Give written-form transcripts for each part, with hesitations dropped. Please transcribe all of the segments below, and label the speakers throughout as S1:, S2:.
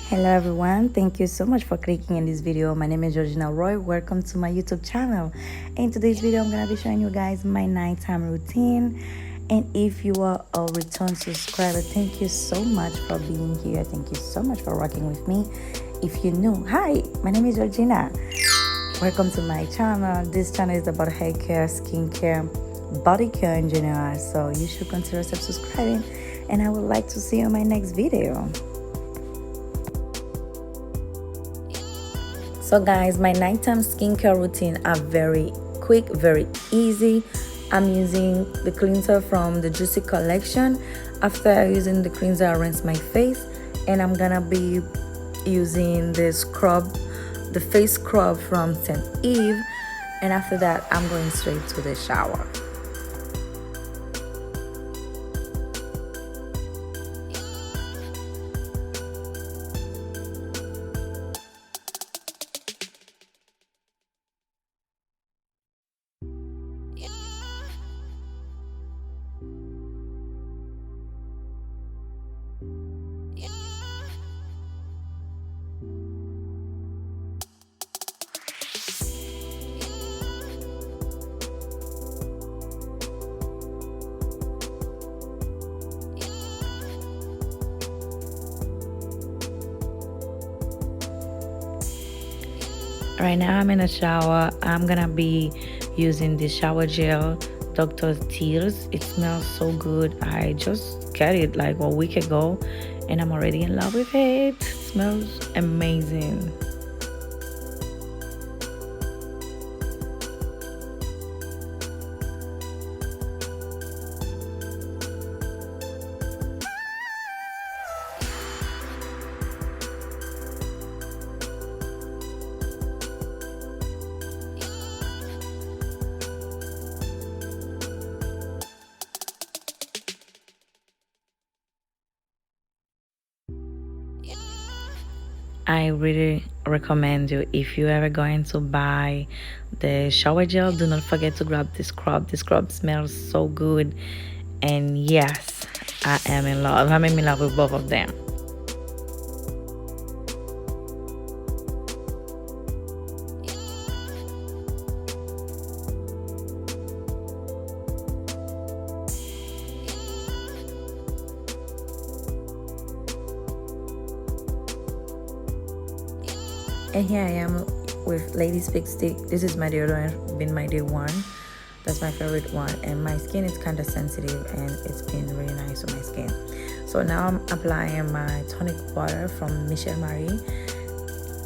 S1: Hello everyone, thank you so much for clicking in this video. My name is Georgina Roy. Welcome to my YouTube channel. In today's video, I'm gonna be showing you guys my nighttime routine. And if you are a return subscriber, thank you so much for being here. Thank you so much for rocking with me. If you're new, hi, my name is Georgina. Welcome to my channel. This channel is about hair care, skincare, body care in general. So you should consider subscribing, and I would like to see you in my next video. So guys, my nighttime skincare routine are very quick, very easy. I'm using the cleanser from the Juicy collection. After using the cleanser, I rinse my face, and I'm gonna be using the scrub, the face scrub from St. Eve. And after that, I'm going straight to the shower. Right now I'm in a shower. I'm gonna be using the shower gel, Dr. Tears. It smells so good. I just got it like a week ago and I'm already in love with it. It smells amazing. I really recommend you, if you ever going to buy the shower gel, do not forget to grab the scrub. The scrub smells so good, and yes, I am in love. I'm in love with both of them. And here I am with Lady Speak Stick. This is my deodorant, been my day one. That's my favorite one. And my skin is kind of sensitive and it's been really nice on my skin. So now I'm applying my tonic water from Michelle Marie.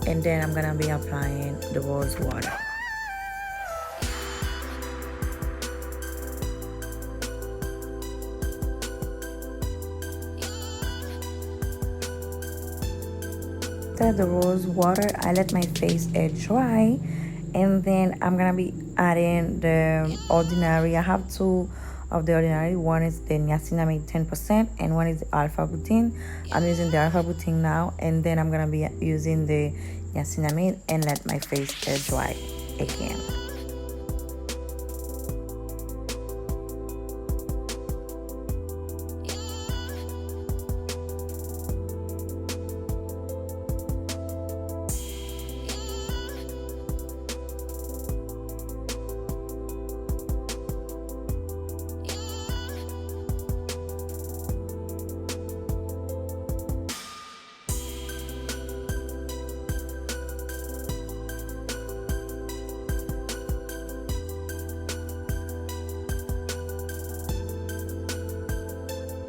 S1: And then I'm gonna be applying the rose water. After the rose water, I let my face air dry, and then I'm gonna be adding the ordinary. I have two of the ordinary. One is the niacinamide 10% and one is the alpha butane. I'm using the alpha butane now, and then I'm gonna be using the niacinamide and let my face air dry again.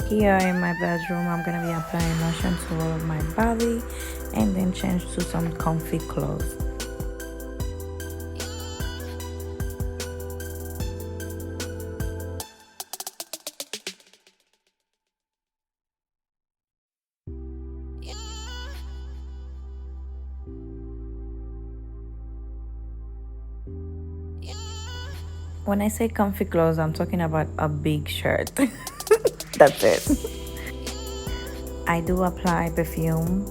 S1: Here in my bedroom, I'm gonna be applying lotion to all of my body and then change to some comfy clothes. When I say comfy clothes, I'm talking about a big shirt. That's it. I do apply perfume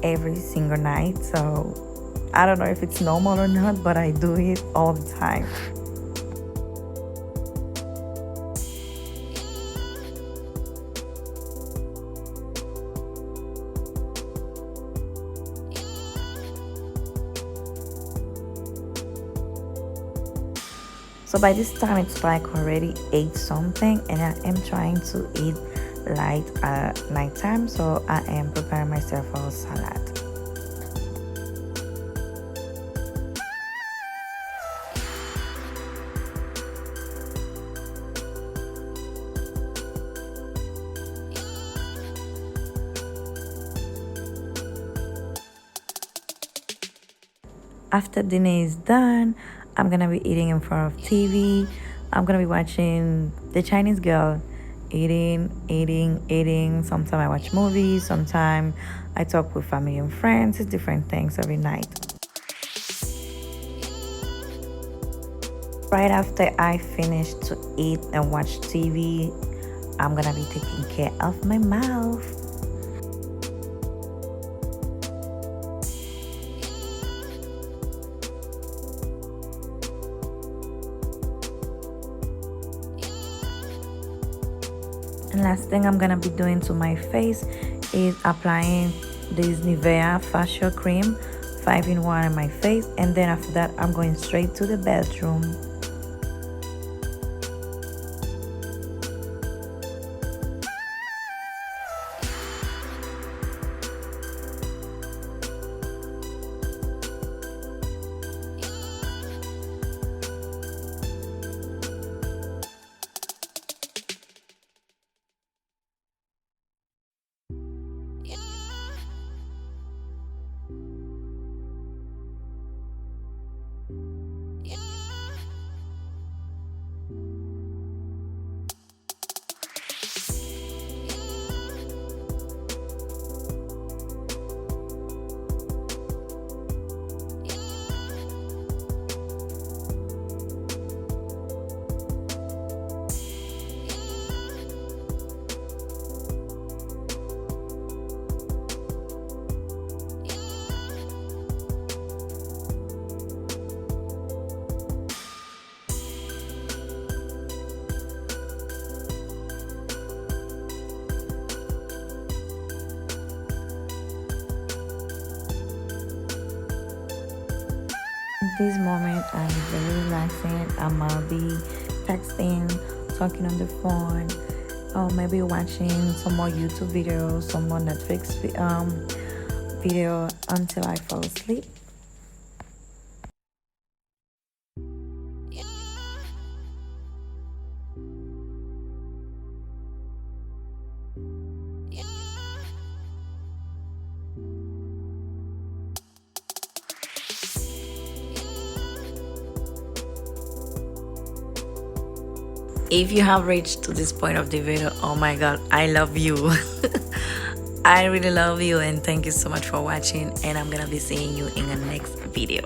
S1: every single night, so I don't know if it's normal or not, but I do it all the time. So by this time it's like already 8 something, and I am trying to eat light at nighttime, so I am preparing myself for a salad. After dinner is done, I'm gonna be eating in front of TV. I'm gonna be watching the Chinese girl eating. Sometimes I watch movies, sometimes I talk with family and friends. It's different things every night. Right after I finish to eat and watch TV, I'm gonna be taking care of my mouth. And last thing I'm gonna be doing to my face is applying this Nivea facial cream 5-in-1 on my face, and then after that I'm going straight to the bathroom. This moment I'm very relaxing. I'm gonna be texting, talking on the phone, or maybe watching some more YouTube videos, some more Netflix video until I fall asleep. If you have reached to this point of the video, oh my god, I love you. I really love you, and thank you so much for watching, and I'm gonna be seeing you in the next video.